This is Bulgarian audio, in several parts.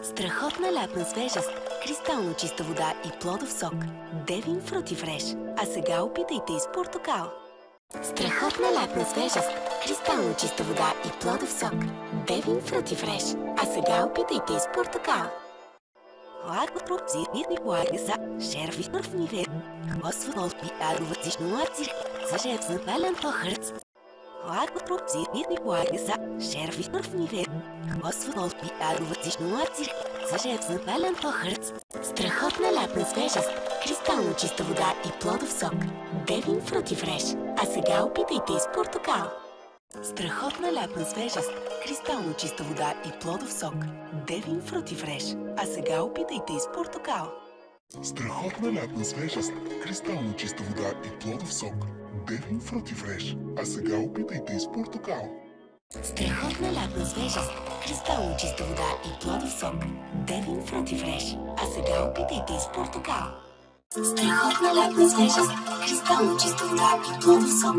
Страхотна лятна свежест, кристално чиста вода и плодов сок. Девин Фрути Фреш. А сега опитайте и с портокал. Страхотна лятна свежест, кристално чиста вода и плодов сок. Девин Фрути Фреш. А сега опитайте и с портокал. Лаготрупзирни лагеса, шерви първниве. Хвосволки аруватични лаци, съжевзна пален похърц. Лаготрупзирни лагеса, шерви първниве. Хвосволки аруватични лаци, съжевзна пален похърц. Страхотна лятна свежест, кристално чиста вода и плодов сок. Девин Фрути Фреш. А сега опитайте и с портокал. Страхотна лятна свежест, кристално чиста вода и плодов сок. Девин Фрути Фреш. А сега опитайте и с портокал. Страхотна лятна свежест, кристално чиста вода и плодов сок. Девин Фрути Фреш. А сега опитайте и с портокал. Страхотна лятна свежест, кристално чиста вода и плодов сок. Девин Фрути Фреш. А сега опитайте и с портокал. Страхотна лятна свежест, кристално чиста вода и плодов сок.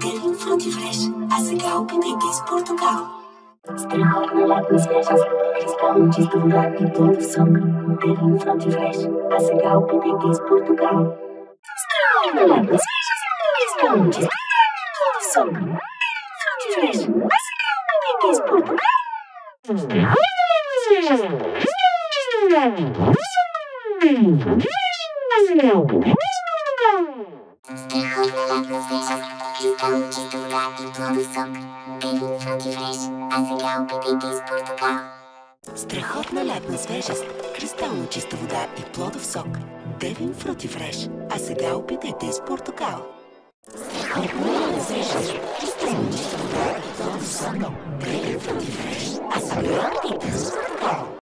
Девин Фрути Фреш. А сега опитайте и с портокал. Страхотна лятна свежест, кристално чиста вода и плодов сок. Девин Фрути Фреш. А сега опитайте и с портокал. Страхотна лятна свежест, кристално чиста вода и плодов сок. Фрути Фреш. А сега опитайте и с портокал. Страхотна лятна свежест, кристално чиста вода и плодов сок. Девин Фрути Фреш. А сега опитайте и с портокал. Страхотна лятна свежест, кристално чиста вода и плодов сок. Девин Фрути Фреш. А сега опитайте и с портокал.